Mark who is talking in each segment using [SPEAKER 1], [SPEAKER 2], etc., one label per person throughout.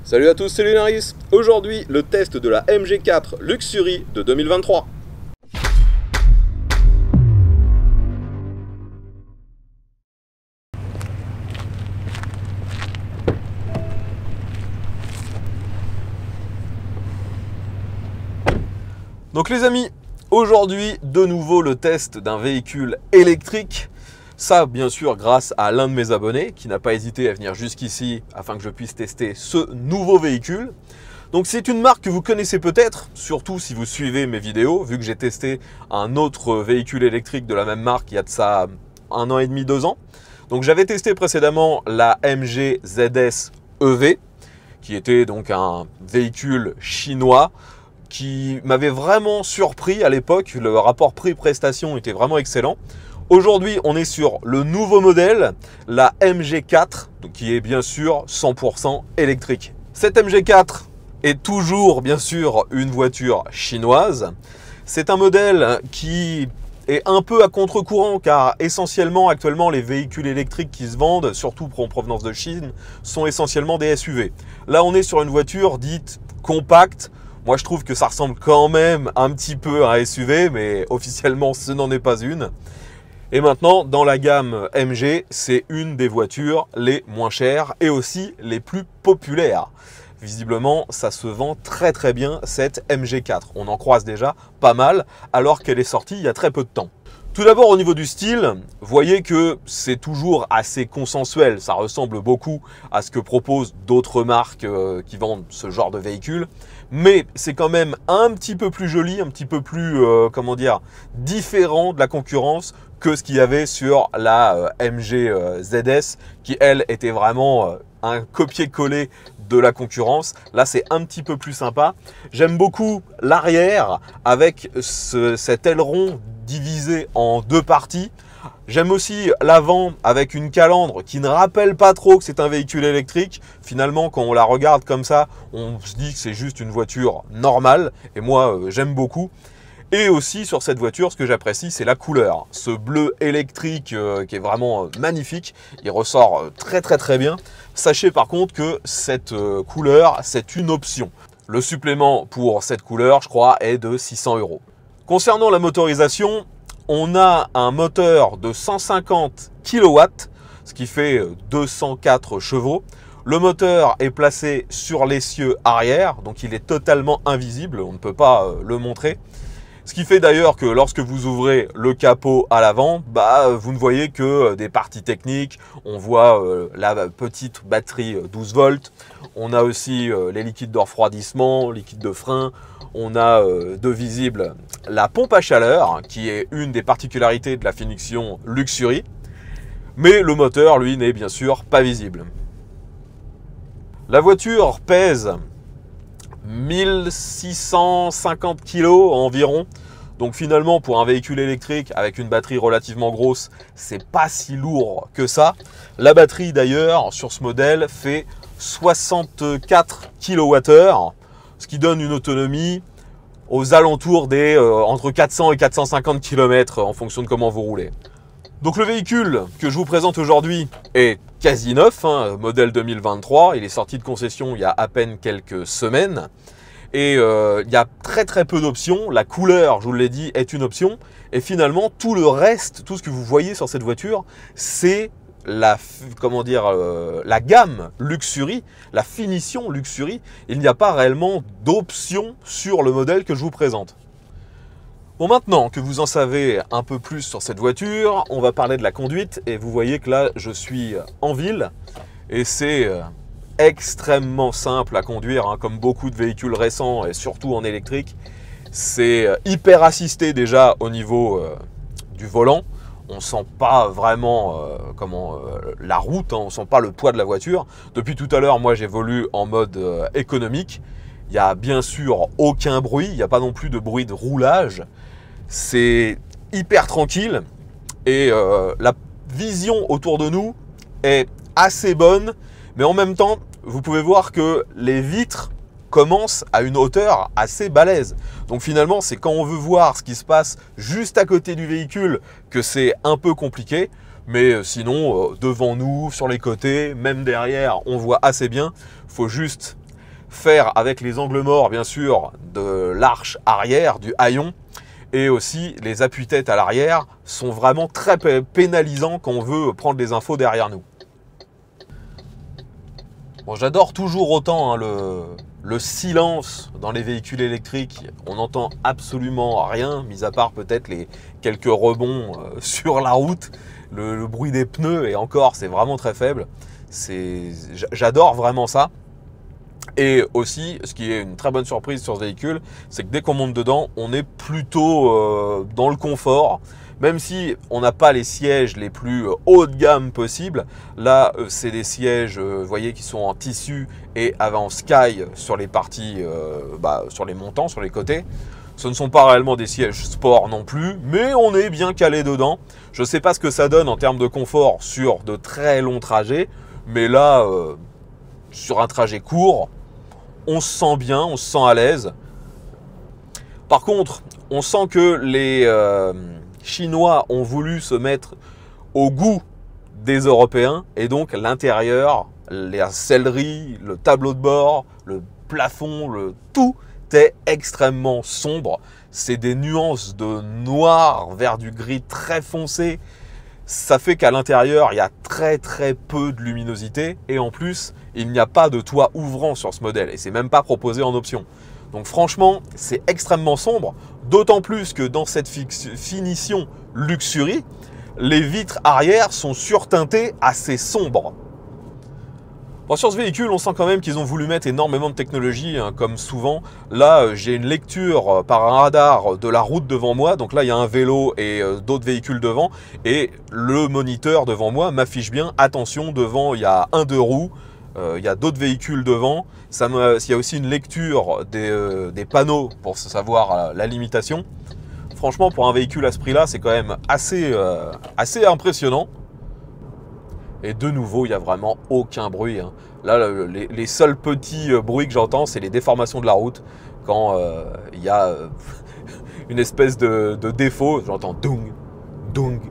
[SPEAKER 1] Salut à tous, c'est Lunaris. Aujourd'hui, le test de la MG4 Luxury de 2023. Donc les amis, aujourd'hui, de nouveau le test d'un véhicule électrique. Ça, bien sûr, grâce à l'un de mes abonnés qui n'a pas hésité à venir jusqu'ici afin que je puisse tester ce nouveau véhicule. Donc c'est une marque que vous connaissez peut-être, surtout si vous suivez mes vidéos, vu que j'ai testé un autre véhicule électrique de la même marque il y a de ça 1 an et demi, 2 ans. Donc j'avais testé précédemment la MG ZS EV, qui était donc un véhicule chinois qui m'avait vraiment surpris à l'époque. Le rapport prix-prestation était vraiment excellent. Aujourd'hui, on est sur le nouveau modèle, la MG4, qui est bien sûr 100% électrique. Cette MG4 est toujours bien sûr une voiture chinoise. C'est un modèle qui est un peu à contre-courant car essentiellement actuellement les véhicules électriques qui se vendent, surtout en provenance de Chine, sont essentiellement des SUV. Là, on est sur une voiture dite compacte. Moi, je trouve que ça ressemble quand même un petit peu à un SUV, mais officiellement, ce n'en est pas une. Et maintenant, dans la gamme MG, c'est une des voitures les moins chères et aussi les plus populaires. Visiblement, ça se vend très très bien cette MG4. On en croise déjà pas mal alors qu'elle est sortie il y a très peu de temps. Tout d'abord au niveau du style, voyez que c'est toujours assez consensuel. Ça ressemble beaucoup à ce que proposent d'autres marques qui vendent ce genre de véhicule. Mais c'est quand même un petit peu plus joli, un petit peu plus, comment dire, différent de la concurrence que ce qu'il y avait sur la MG ZS qui, elle, était vraiment un copier-coller de la concurrence. Là, c'est un petit peu plus sympa. J'aime beaucoup l'arrière avec cet aileron divisé en deux parties. J'aime aussi l'avant avec une calandre qui ne rappelle pas trop que c'est un véhicule électrique. Finalement, quand on la regarde comme ça, on se dit que c'est juste une voiture normale. Et moi, j'aime beaucoup. Et aussi sur cette voiture, ce que j'apprécie, c'est la couleur. Ce bleu électrique qui est vraiment magnifique. Il ressort très très très bien. Sachez par contre que cette couleur, c'est une option. Le supplément pour cette couleur, je crois, est de 600 €. Concernant la motorisation, on a un moteur de 150 kW, ce qui fait 204 chevaux. Le moteur est placé sur l'essieu arrière, donc il est totalement invisible, on ne peut pas le montrer. Ce qui fait d'ailleurs que lorsque vous ouvrez le capot à l'avant, vous ne voyez que des parties techniques. On voit la petite batterie 12 volts. On a aussi les liquides de refroidissement, liquides de frein. On a de visible la pompe à chaleur, qui est une des particularités de la finition Luxury. Mais le moteur, lui, n'est bien sûr pas visible. La voiture pèse 1650 kg environ. Donc finalement, pour un véhicule électrique avec une batterie relativement grosse, c'est pas si lourd que ça. La batterie d'ailleurs sur ce modèle fait 64 kWh, ce qui donne une autonomie aux alentours des entre 400 et 450 km en fonction de comment vous roulez. Donc le véhicule que je vous présente aujourd'hui est quasi neuf, modèle 2023. Il est sorti de concession il y a à peine quelques semaines. Et il y a très très peu d'options. La couleur, je vous l'ai dit, est une option. Et finalement, tout le reste, tout ce que vous voyez sur cette voiture, c'est la gamme Luxury, la finition Luxury. Il n'y a pas réellement d'options sur le modèle que je vous présente. Bon, maintenant que vous en savez un peu plus sur cette voiture, on va parler de la conduite. Et vous voyez que là, je suis en ville et c'est extrêmement simple à conduire, comme beaucoup de véhicules récents et surtout en électrique. C'est hyper assisté déjà au niveau du volant. On ne sent pas vraiment la route, on ne sent pas le poids de la voiture. Depuis tout à l'heure, moi j'évolue en mode économique. Il n'y a bien sûr aucun bruit, il n'y a pas non plus de bruit de roulage. C'est hyper tranquille et la vision autour de nous est assez bonne, mais en même temps, vous pouvez voir que les vitres commencent à une hauteur assez balèze. Donc finalement, c'est quand on veut voir ce qui se passe juste à côté du véhicule que c'est un peu compliqué. Mais sinon, devant nous, sur les côtés, même derrière, on voit assez bien. Il faut juste faire avec les angles morts, bien sûr, de l'arche arrière, du haillon, et aussi les appuis-têtes à l'arrière sont vraiment très pénalisants quand on veut prendre des infos derrière nous. Bon, j'adore toujours autant hein, le silence dans les véhicules électriques. On n'entend absolument rien, mis à part peut-être les quelques rebonds sur la route. Le bruit des pneus, et encore, c'est vraiment très faible. J'adore vraiment ça. Et aussi, ce qui est une très bonne surprise sur ce véhicule, c'est que dès qu'on monte dedans, on est plutôt dans le confort. Même si on n'a pas les sièges les plus haut de gamme possibles, là c'est des sièges, vous voyez, qui sont en tissu et en sky sur les parties, sur les montants, sur les côtés. Ce ne sont pas réellement des sièges sport non plus, mais on est bien calé dedans. Je ne sais pas ce que ça donne en termes de confort sur de très longs trajets, mais là, sur un trajet court, on se sent bien, on se sent à l'aise. Par contre, on sent que les Chinois ont voulu se mettre au goût des Européens, et donc l'intérieur, la sellerie, le tableau de bord, le plafond, tout est extrêmement sombre. C'est des nuances de noir vers du gris très foncé. Ça fait qu'à l'intérieur, il y a très peu de luminosité, et en plus, il n'y a pas de toit ouvrant sur ce modèle, et c'est même pas proposé en option. Donc franchement, c'est extrêmement sombre, d'autant plus que dans cette finition luxury, les vitres arrière sont surteintées assez sombres. Bon, sur ce véhicule, on sent quand même qu'ils ont voulu mettre énormément de technologie, hein, comme souvent. Là, j'ai une lecture par un radar de la route devant moi, donc là, il y a un vélo et d'autres véhicules devant, et le moniteur devant moi m'affiche bien, attention, devant, il y a un deux roues, il y a d'autres véhicules devant. Il y a aussi une lecture des panneaux pour savoir la limitation. Franchement, pour un véhicule à ce prix-là, c'est quand même assez impressionnant. Et de nouveau, il n'y a vraiment aucun bruit. Hein. Là, les seuls petits bruits que j'entends, c'est les déformations de la route. Quand il y a une espèce de défaut, j'entends dung, dung.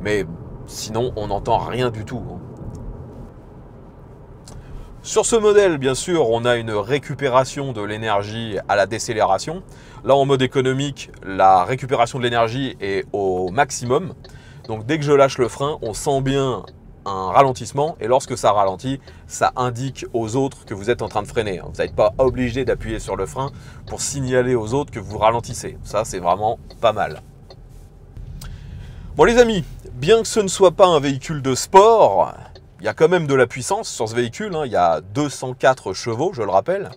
[SPEAKER 1] Mais sinon, on n'entend rien du tout. Hein. Sur ce modèle, bien sûr, on a une récupération de l'énergie à la décélération. Là, en mode économique, la récupération de l'énergie est au maximum. Donc, dès que je lâche le frein, on sent bien un ralentissement. Et lorsque ça ralentit, ça indique aux autres que vous êtes en train de freiner. Vous n'êtes pas obligé d'appuyer sur le frein pour signaler aux autres que vous ralentissez. Ça, c'est vraiment pas mal. Bon, les amis, bien que ce ne soit pas un véhicule de sport, il y a quand même de la puissance sur ce véhicule, hein. Il y a 204 chevaux, je le rappelle.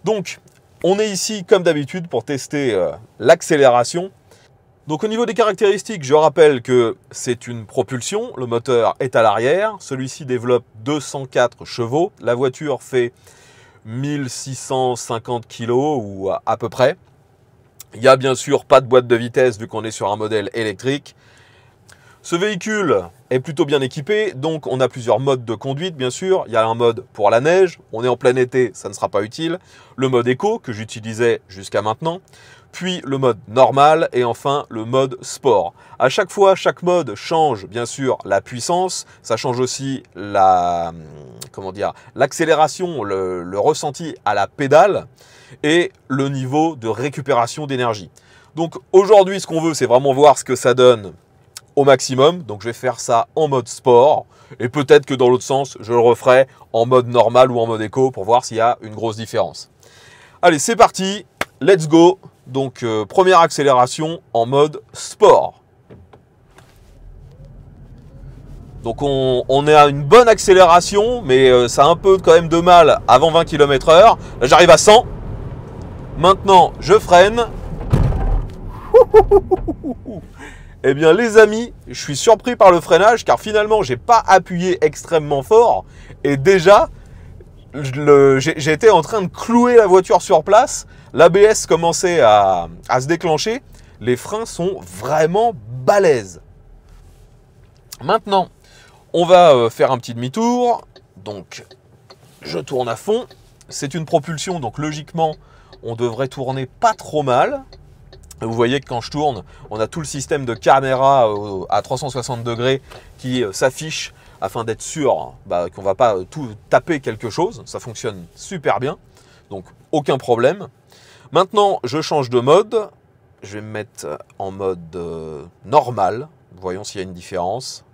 [SPEAKER 1] Donc, on est ici, comme d'habitude, pour tester l'accélération. Donc, au niveau des caractéristiques, je rappelle que c'est une propulsion. Le moteur est à l'arrière. Celui-ci développe 204 chevaux. La voiture fait 1650 kg ou à peu près. Il n'y a bien sûr pas de boîte de vitesse vu qu'on est sur un modèle électrique. Ce véhicule est plutôt bien équipé, donc on a plusieurs modes de conduite bien sûr. Il y a un mode pour la neige, on est en plein été, ça ne sera pas utile. Le mode éco que j'utilisais jusqu'à maintenant, puis le mode normal et enfin le mode sport. À chaque fois, chaque mode change bien sûr la puissance, ça change aussi l'accélération, le ressenti à la pédale et le niveau de récupération d'énergie. Donc aujourd'hui, ce qu'on veut, c'est vraiment voir ce que ça donne au maximum, donc je vais faire ça en mode sport et peut-être que dans l'autre sens je le referai en mode normal ou en mode éco pour voir s'il y a une grosse différence. Allez, c'est parti, let's go. Donc première accélération en mode sport. Donc on est à une bonne accélération, mais ça a un peu quand même de mal avant 20 km/h. Là j'arrive à 100. Maintenant je freine. Eh bien les amis, je suis surpris par le freinage car finalement j'ai pas appuyé extrêmement fort et déjà j'étais en train de clouer la voiture sur place, l'ABS commençait à se déclencher, les freins sont vraiment balèzes. Maintenant, on va faire un petit demi-tour, donc je tourne à fond, c'est une propulsion donc logiquement on devrait tourner pas trop mal. Vous voyez que quand je tourne, on a tout le système de caméra à 360 degrés qui s'affiche afin d'être sûr qu'on ne va pas tout taper quelque chose. Ça fonctionne super bien, donc aucun problème. Maintenant, je change de mode. Je vais me mettre en mode normal. Voyons s'il y a une différence.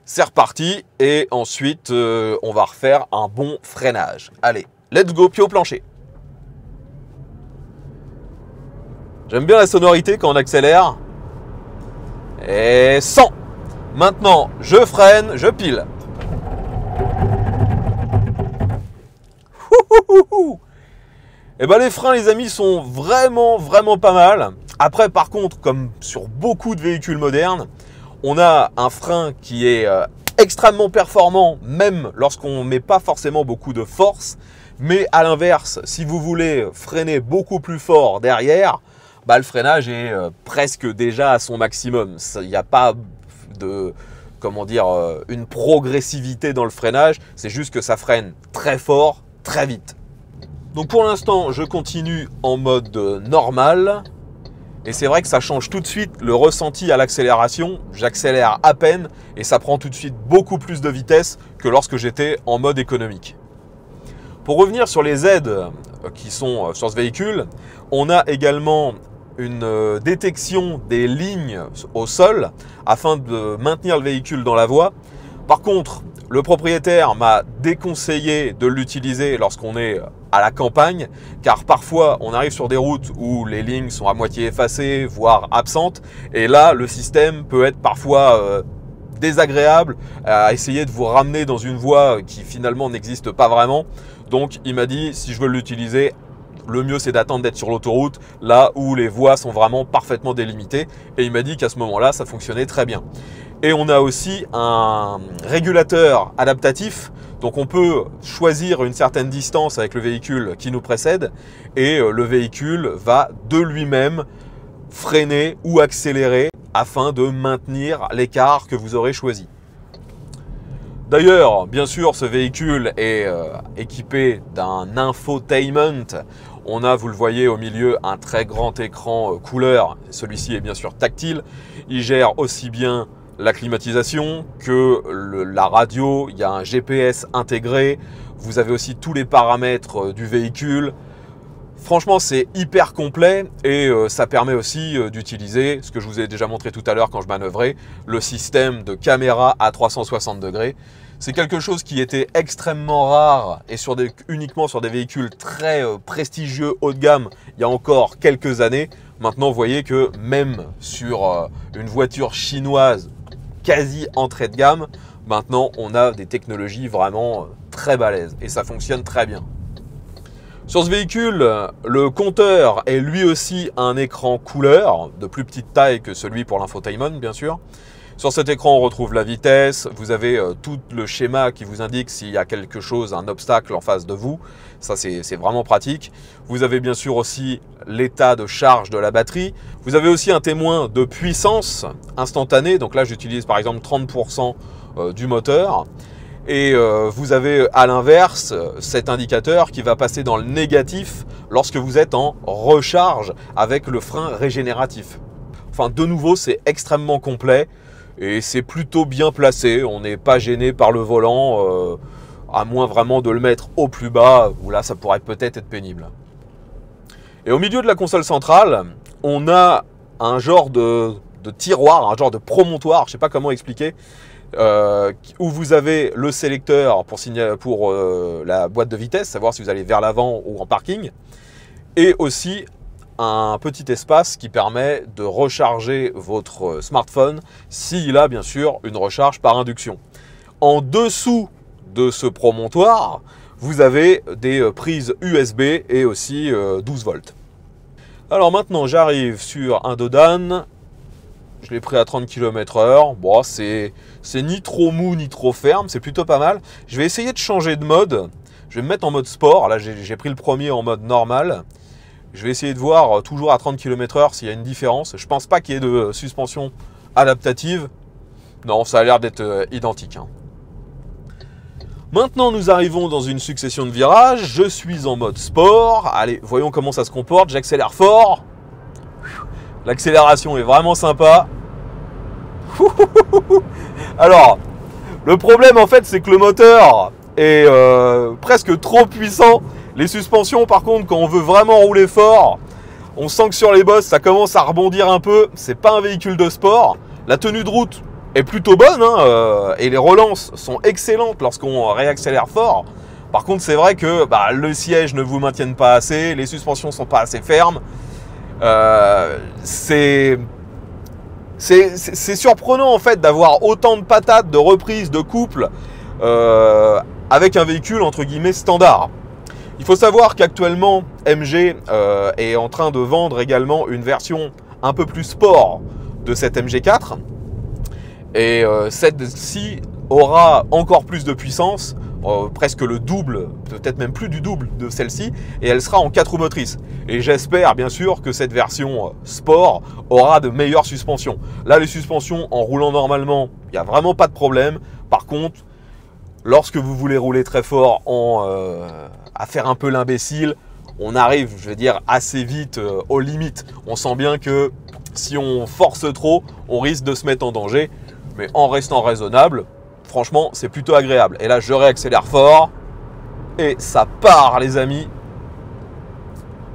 [SPEAKER 1] C'est reparti. Et ensuite, on va refaire un bon freinage. Allez, let's go, pied au plancher. J'aime bien la sonorité quand on accélère. Et 100. Maintenant, je freine, je pile. Et ben les freins, les amis, sont vraiment pas mal. Après, par contre, comme sur beaucoup de véhicules modernes, on a un frein qui est extrêmement performant, même lorsqu'on ne met pas forcément beaucoup de force. Mais à l'inverse, si vous voulez freiner beaucoup plus fort derrière, le freinage est presque déjà à son maximum. Il n'y a pas de, une progressivité dans le freinage. C'est juste que ça freine très fort, très vite. Donc pour l'instant, je continue en mode normal. Et c'est vrai que ça change tout de suite le ressenti à l'accélération. J'accélère à peine et ça prend tout de suite beaucoup plus de vitesse que lorsque j'étais en mode économique. Pour revenir sur les aides qui sont sur ce véhicule, on a également une détection des lignes au sol afin de maintenir le véhicule dans la voie. Par contre, le propriétaire m'a déconseillé de l'utiliser lorsqu'on est à la campagne, car parfois on arrive sur des routes où les lignes sont à moitié effacées, voire absentes, et là le système peut être parfois désagréable à essayer de vous ramener dans une voie qui finalement n'existe pas vraiment. Donc il m'a dit, si je veux l'utiliser, le mieux c'est d'attendre d'être sur l'autoroute, là où les voies sont vraiment parfaitement délimitées, et il m'a dit qu'à ce moment-là ça fonctionnait très bien. Et on a aussi un régulateur adaptatif, donc on peut choisir une certaine distance avec le véhicule qui nous précède et le véhicule va de lui-même freiner ou accélérer afin de maintenir l'écart que vous aurez choisi. D'ailleurs, bien sûr, ce véhicule est équipé d'un infotainment. On a, vous le voyez au milieu, un très grand écran couleur. Celui-ci est bien sûr tactile. Il gère aussi bien la climatisation que la radio, il y a un GPS intégré, vous avez aussi tous les paramètres du véhicule. Franchement, c'est hyper complet et ça permet aussi d'utiliser, ce que je vous ai déjà montré tout à l'heure quand je manœuvrais, le système de caméra à 360 degrés. C'est quelque chose qui était extrêmement rare et uniquement sur des véhicules très prestigieux haut de gamme il y a encore quelques années. Maintenant, vous voyez que même sur une voiture chinoise quasi entrée de gamme, maintenant on a des technologies vraiment très balèzes et ça fonctionne très bien. Sur ce véhicule, le compteur est lui aussi un écran couleur de plus petite taille que celui pour l'infotainment bien sûr. Sur cet écran on retrouve la vitesse, vous avez tout le schéma qui vous indique s'il y a quelque chose, un obstacle en face de vous, ça c'est vraiment pratique. Vous avez bien sûr aussi l'état de charge de la batterie, vous avez aussi un témoin de puissance instantanée, donc là j'utilise par exemple 30% du moteur. Et vous avez à l'inverse cet indicateur qui va passer dans le négatif lorsque vous êtes en recharge avec le frein régénératif. Enfin de nouveau c'est extrêmement complet et c'est plutôt bien placé, on n'est pas gêné par le volant à moins vraiment de le mettre au plus bas où là ça pourrait peut-être être pénible. Et au milieu de la console centrale on a un genre de tiroir, un genre de promontoire, je ne sais pas comment expliquer, où vous avez le sélecteur pour la boîte de vitesse, savoir si vous allez vers l'avant ou en parking, et aussi un petit espace qui permet de recharger votre smartphone s'il a bien sûr une recharge par induction. En dessous de ce promontoire, vous avez des prises USB et aussi 12 volts. Alors maintenant j'arrive sur un Dodan. Je l'ai pris à 30 km/h. Bon, c'est ni trop mou ni trop ferme, c'est plutôt pas mal. Je vais essayer de changer de mode. Je vais me mettre en mode sport. Là, j'ai pris le premier en mode normal. Je vais essayer de voir toujours à 30 km/h s'il y a une différence. Je pense pas qu'il y ait de suspension adaptative. Non, ça a l'air d'être identique. Maintenant, nous arrivons dans une succession de virages. Je suis en mode sport. Allez, voyons comment ça se comporte. J'accélère fort. L'accélération est vraiment sympa. Alors, le problème en fait, c'est que le moteur est presque trop puissant. Les suspensions, par contre, quand on veut vraiment rouler fort, on sent que sur les bosses, ça commence à rebondir un peu. C'est pas un véhicule de sport. La tenue de route est plutôt bonne, hein, et les relances sont excellentes lorsqu'on réaccélère fort. Par contre, c'est vrai que le siège ne vous maintienne pas assez, les suspensions sont pas assez fermes. C'est surprenant en fait d'avoir autant de patates, de reprises, de couple avec un véhicule entre guillemets standard. Il faut savoir qu'actuellement MG est en train de vendre également une version un peu plus sport de cette MG4 et celle-ci aura encore plus de puissance, presque le double, peut-être même plus du double de celle-ci, et elle sera en 4 roues motrices. Et j'espère bien sûr que cette version sport aura de meilleures suspensions. Là, les suspensions en roulant normalement, il n'y a vraiment pas de problème. Par contre, lorsque vous voulez rouler très fort à faire un peu l'imbécile, on arrive, je veux dire, assez vite aux limites. On sent bien que si on force trop, on risque de se mettre en danger. Mais en restant raisonnable, franchement, c'est plutôt agréable. Et là, je réaccélère fort et ça part, les amis.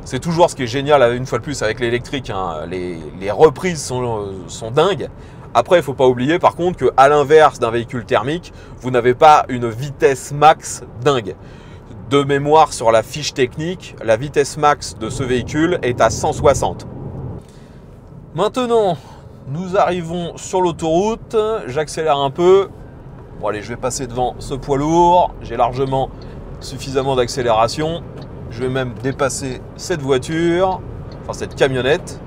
[SPEAKER 1] C'est toujours ce qui est génial, une fois de plus, avec l'électrique, hein. Les reprises sont dingues. Après, il ne faut pas oublier, par contre, qu'à l'inverse d'un véhicule thermique, vous n'avez pas une vitesse max dingue. De mémoire, sur la fiche technique, la vitesse max de ce véhicule est à 160. Maintenant, nous arrivons sur l'autoroute. J'accélère un peu. Bon allez, je vais passer devant ce poids lourd, j'ai largement suffisamment d'accélération. Je vais même dépasser cette voiture, enfin cette camionnette.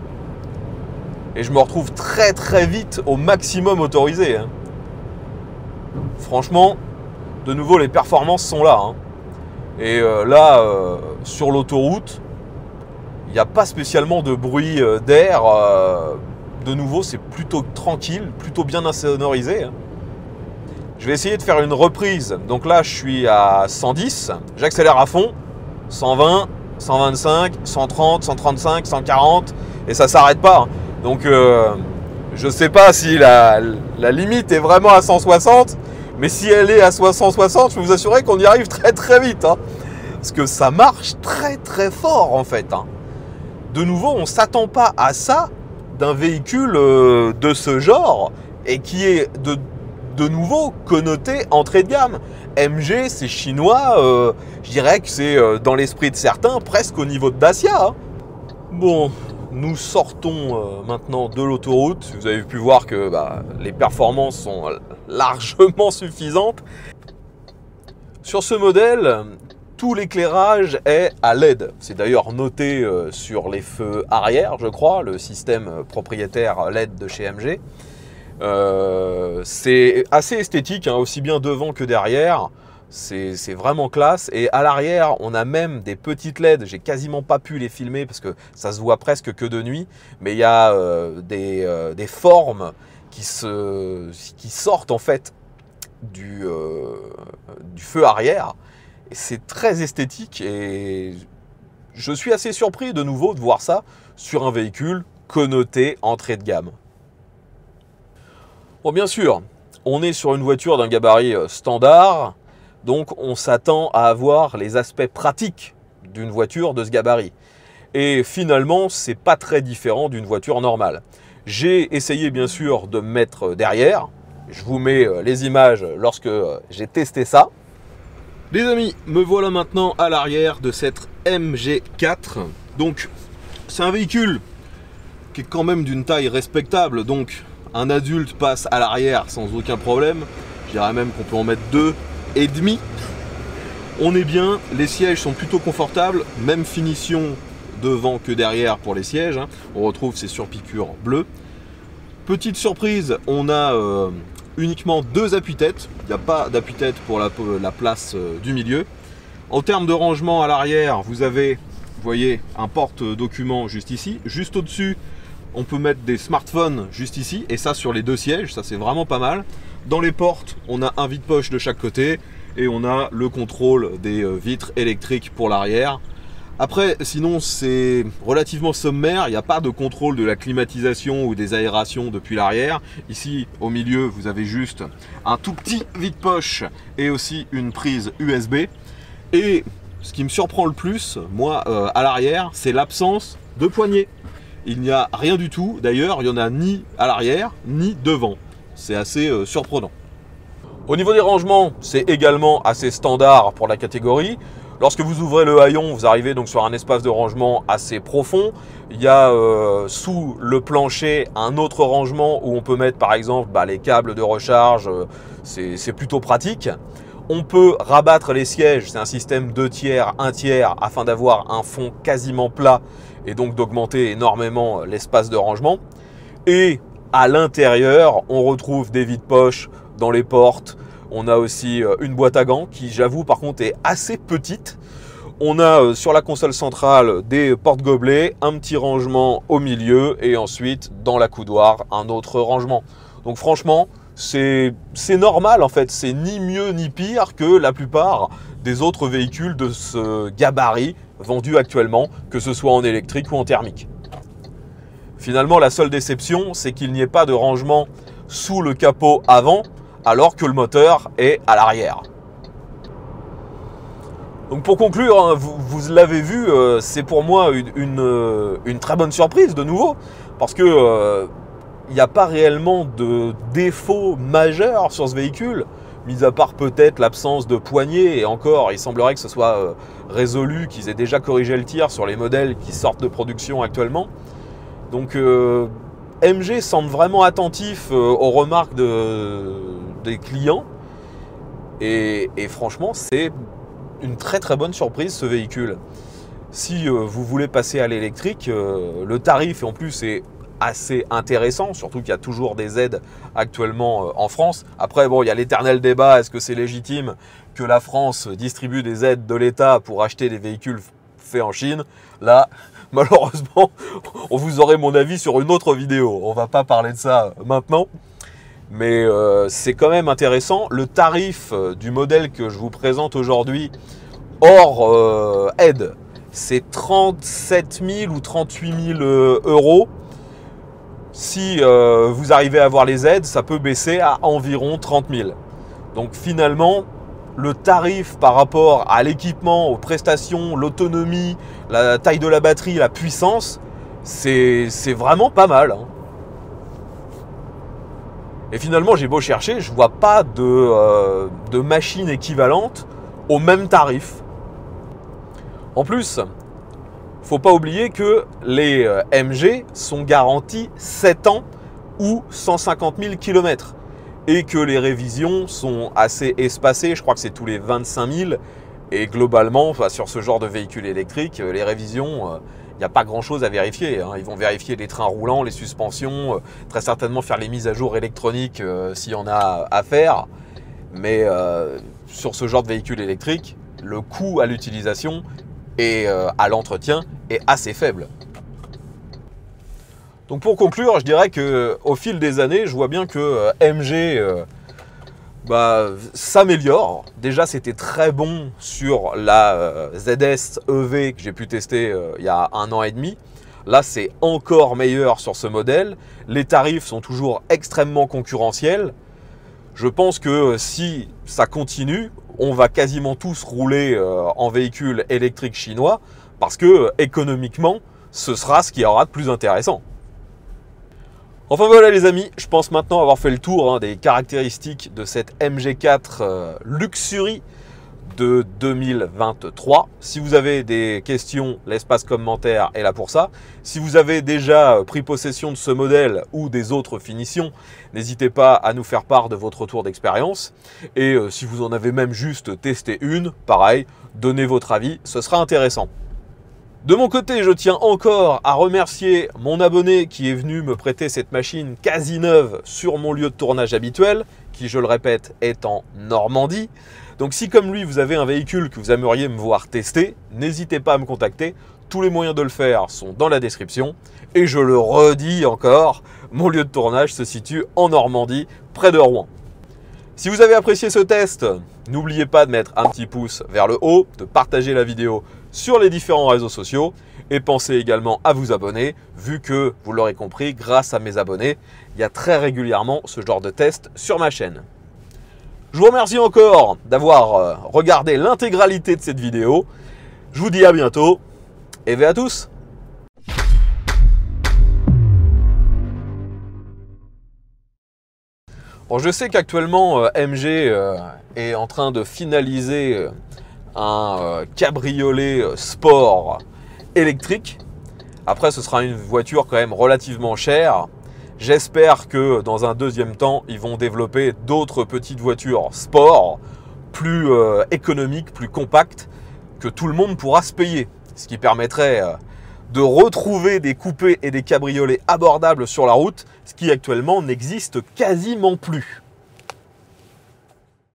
[SPEAKER 1] Et je me retrouve très très vite au maximum autorisé, hein. Franchement, de nouveau les performances sont là, hein. Et là, sur l'autoroute, il n'y a pas spécialement de bruit d'air. De nouveau, c'est plutôt tranquille, plutôt bien insonorisé, hein. Je vais essayer de faire une reprise. Donc là, je suis à 110. J'accélère à fond. 120, 125, 130, 135, 140. Et ça ne s'arrête pas, hein. Donc, je ne sais pas si la limite est vraiment à 160. Mais si elle est à 160, je peux vous assurer qu'on y arrive très très vite, hein. Parce que ça marche très très fort, en fait, hein. De nouveau, on ne s'attend pas à ça d'un véhicule de ce genre et qui est de nouveau connoté entrée de gamme. MG, c'est chinois, je dirais que c'est dans l'esprit de certains presque au niveau de Dacia, hein. Bon, nous sortons maintenant de l'autoroute. Vous avez pu voir que les performances sont largement suffisantes. Sur ce modèle, tout l'éclairage est à LED. C'est d'ailleurs noté sur les feux arrière, je crois, le système propriétaire LED de chez MG. C'est assez esthétique, hein, aussi bien devant que derrière. C'est vraiment classe. Et à l'arrière, on a même des petites LED. J'ai quasiment pas pu les filmer parce que ça se voit presque que de nuit. Mais il y a des formes qui sortent en fait du feu arrière. Et c'est très esthétique et je suis assez surpris de nouveau de voir ça sur un véhicule connoté entrée de gamme. Bon, bien sûr, on est sur une voiture d'un gabarit standard, donc on s'attend à avoir les aspects pratiques d'une voiture de ce gabarit. Et finalement, c'est pas très différent d'une voiture normale. J'ai essayé bien sûr de me mettre derrière. Je vous mets les images lorsque j'ai testé ça. Les amis, me voilà maintenant à l'arrière de cette MG4. Donc, c'est un véhicule qui est quand même d'une taille respectable. Donc, un adulte passe à l'arrière sans aucun problème. Je dirais même qu'on peut en mettre 2,5. On est bien, les sièges sont plutôt confortables. Même finition devant que derrière pour les sièges, hein. On retrouve ces surpiqûres bleues. Petite surprise, on a uniquement 2 appuis-têtes. Il n'y a pas d'appui-tête pour la place du milieu. En termes de rangement à l'arrière, vous avez, vous voyez, un porte-document juste ici. Juste au-dessus, on peut mettre des smartphones juste ici. Et ça sur les 2 sièges, ça c'est vraiment pas mal. Dans les portes, on a un vide-poche de chaque côté. Et on a le contrôle des vitres électriques pour l'arrière. Après, sinon, c'est relativement sommaire. Il n'y a pas de contrôle de la climatisation ou des aérations depuis l'arrière. Ici, au milieu, vous avez juste un tout petit vide-poche et aussi une prise USB. Et ce qui me surprend le plus, moi, à l'arrière, c'est l'absence de poignée. Il n'y a rien du tout. D'ailleurs, il n'y en a ni à l'arrière, ni devant. C'est assez surprenant. Au niveau des rangements, c'est également assez standard pour la catégorie. Lorsque vous ouvrez le haillon, vous arrivez donc sur un espace de rangement assez profond. Il y a sous le plancher un autre rangement où on peut mettre par exemple les câbles de recharge. C'est plutôt pratique. On peut rabattre les sièges, c'est un système 2 tiers, 1 tiers afin d'avoir un fond quasiment plat et donc d'augmenter énormément l'espace de rangement. Et à l'intérieur, on retrouve des vides-poches dans les portes. On a aussi une boîte à gants qui, j'avoue, par contre est assez petite. On a sur la console centrale des porte-gobelets, un petit rangement au milieu et ensuite dans la coudoir un autre rangement. Donc franchement, c'est normal en fait. C'est ni mieux ni pire que la plupart des autres véhicules de ce gabarit vendus actuellement, que ce soit en électrique ou en thermique. Finalement, la seule déception, c'est qu'il n'y ait pas de rangement sous le capot avant, alors que le moteur est à l'arrière. Donc pour conclure, hein, vous l'avez vu, c'est pour moi une très bonne surprise de nouveau, parce que il n'y a pas réellement de défaut majeur sur ce véhicule, mis à part peut-être l'absence de poignée, et encore, il semblerait que ce soit résolu, qu'ils aient déjà corrigé le tir sur les modèles qui sortent de production actuellement. Donc MG semble vraiment attentif aux remarques des clients et franchement c'est une très très bonne surprise ce véhicule. Si vous voulez passer à l'électrique, le tarif en plus est assez intéressant, surtout qu'il y a toujours des aides actuellement en France. Après bon, il y a l'éternel débat, est-ce que c'est légitime que la France distribue des aides de l'État pour acheter des véhicules faits en Chine? Là, malheureusement, on vous aurait mon avis sur une autre vidéo. On va pas parler de ça maintenant. Mais c'est quand même intéressant. Le tarif du modèle que je vous présente aujourd'hui, hors aide, c'est 37 000 ou 38 000 euros. Si vous arrivez à avoir les aides, ça peut baisser à environ 30 000. Donc finalement, le tarif par rapport à l'équipement, aux prestations, l'autonomie, la taille de la batterie, la puissance, c'est vraiment pas mal, hein. Et finalement, j'ai beau chercher, je vois pas de machine équivalente au même tarif. En plus, faut pas oublier que les MG sont garantis 7 ans ou 150 000 km. Et que les révisions sont assez espacées, je crois que c'est tous les 25 000. Et globalement, sur ce genre de véhicule électrique, les révisions, il n'y a pas grand chose à vérifier, hein. Ils vont vérifier les trains roulants, les suspensions, très certainement faire les mises à jour électroniques s'il y en a à faire. Mais sur ce genre de véhicule électrique, le coût à l'utilisation et à l'entretien est assez faible. Donc pour conclure, je dirais qu'au fil des années, je vois bien que MG s'améliore. Déjà, c'était très bon sur la ZS EV que j'ai pu tester il y a 1 an et demi. Là, c'est encore meilleur sur ce modèle. Les tarifs sont toujours extrêmement concurrentiels. Je pense que si ça continue, on va quasiment tous rouler en véhicule électrique chinois parce que économiquement, ce sera ce qui aura de plus intéressant. Enfin voilà les amis, je pense maintenant avoir fait le tour des caractéristiques de cette MG4 Luxury de 2023. Si vous avez des questions, l'espace commentaire est là pour ça. Si vous avez déjà pris possession de ce modèle ou des autres finitions, n'hésitez pas à nous faire part de votre retour d'expérience. Et si vous en avez même juste testé une, pareil, donnez votre avis, ce sera intéressant. De mon côté, je tiens encore à remercier mon abonné qui est venu me prêter cette machine quasi neuve sur mon lieu de tournage habituel, qui, je le répète, est en Normandie. Donc si comme lui, vous avez un véhicule que vous aimeriez me voir tester, n'hésitez pas à me contacter. Tous les moyens de le faire sont dans la description. Et je le redis encore, mon lieu de tournage se situe en Normandie, près de Rouen. Si vous avez apprécié ce test, N'oubliez pas de mettre un petit pouce vers le haut, de partager la vidéo sur les différents réseaux sociaux et pensez également à vous abonner vu que, vous l'aurez compris, grâce à mes abonnés, il y a très régulièrement ce genre de test sur ma chaîne. Je vous remercie encore d'avoir regardé l'intégralité de cette vidéo. Je vous dis à bientôt et à tous. Bon, je sais qu'actuellement MG est en train de finaliser un cabriolet sport électrique. Après, ce sera une voiture quand même relativement chère. J'espère que dans un deuxième temps, ils vont développer d'autres petites voitures sport plus économiques, plus compactes, que tout le monde pourra se payer. Ce qui permettrait de retrouver des coupés et des cabriolets abordables sur la route, ce qui actuellement n'existe quasiment plus.